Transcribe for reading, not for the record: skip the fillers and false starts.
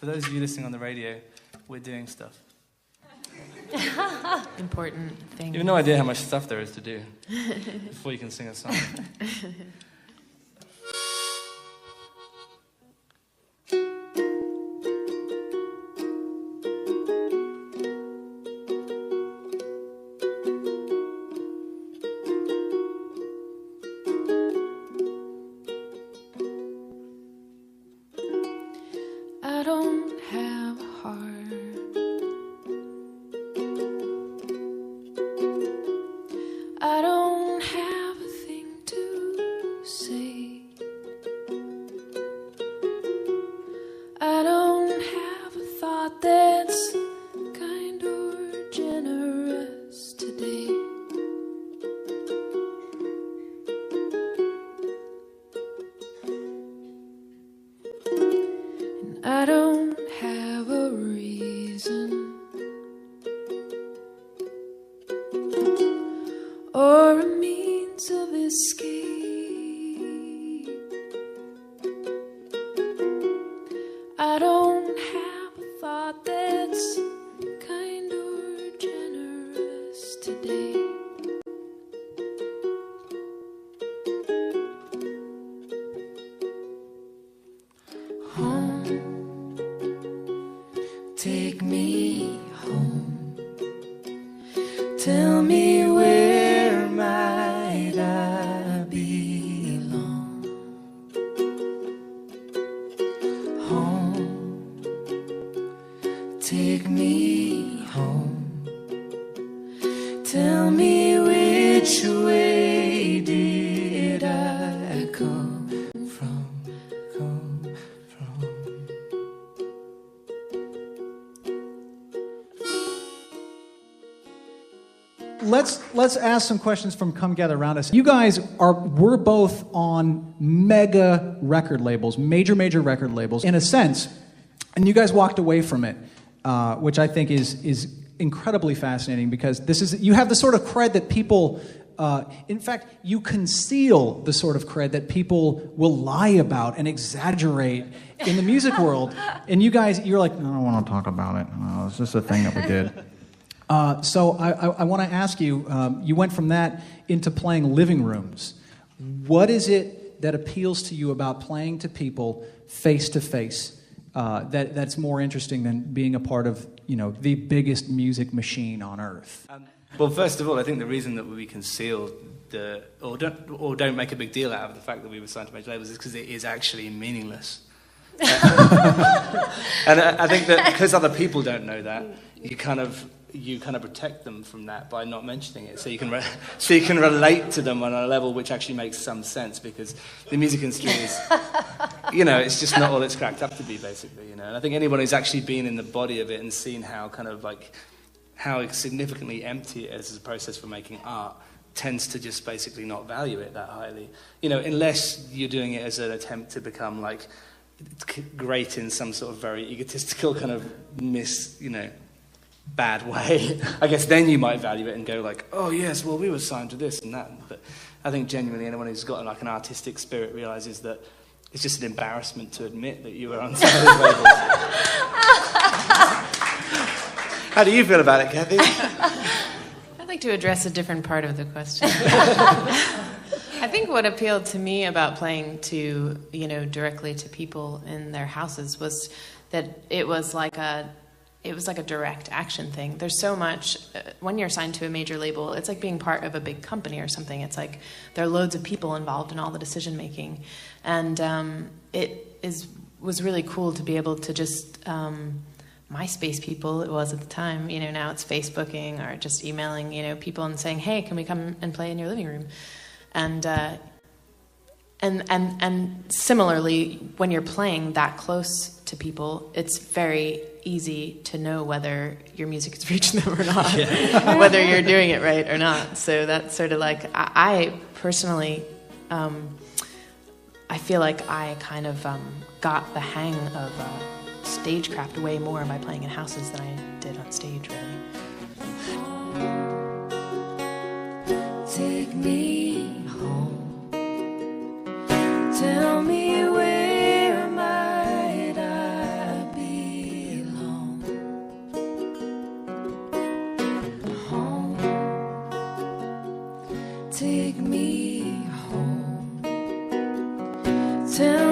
For those of you listening on the radio, we're doing stuff. Important thing. You have no idea how much stuff there is to do before you can sing a song. I don't have a heart. I don't have a thing to say. I don't have a thought that's kind or generous today. And I don't have a reason or a means of escape. I don't have a thought that's kind or generous today. Home, take me home. Tell me where might I belong. Home, take me home. Tell me which way did I come from. Let's ask some questions from Come Gather Around Us. You guys we're both on mega record labels, major record labels, in a sense, and you guys walked away from it, which I think is incredibly fascinating because you have the sort of cred that people, in fact, you conceal the sort of cred that people will lie about and exaggerate in the music world, and you're like, I don't want to talk about it. It's just a thing that we did. So I want to ask you, you went from that into playing living rooms. What is it that appeals to you about playing to people face to face that's more interesting than being a part of, the biggest music machine on earth? Well, first of all, I think the reason that we conceal or don't make a big deal out of the fact that we were signed to major labels is because it is actually meaningless. And I think that because other people don't know that, you kind of protect them from that by not mentioning it, so you can relate to them on a level which actually makes some sense, because the music industry is, it's just not all it's cracked up to be, basically, And I think anyone who's actually been in the body of it and seen how how significantly empty it is as a process for making art tends to just basically not value it that highly, unless you're doing it as an attempt to become great in some sort of very egotistical kind of bad way. I guess then you might value it and go oh yes, well we were signed to this and that. But I think genuinely anyone who's got an artistic spirit realizes that it's just an embarrassment to admit that you were on some of those labels. How do you feel about it, Kathy? I'd like to address a different part of the question. I think what appealed to me about playing to, directly to people in their houses was that it was like a direct action thing. There's so much, when you're signed to a major label, it's like being part of a big company or something. It's like there are loads of people involved in all the decision making. And was really cool to be able to just, MySpace people, it was at the time, now it's Facebooking or just emailing, people and saying, hey, can we come and play in your living room? And similarly, when you're playing that close to people, it's very easy to know whether your music is reaching them or not, whether you're doing it right or not. So that's sort of I personally, I feel like I kind of got the hang of stagecraft way more by playing in houses than I did on stage, really. Take me home. Tell me where might I belong. Tell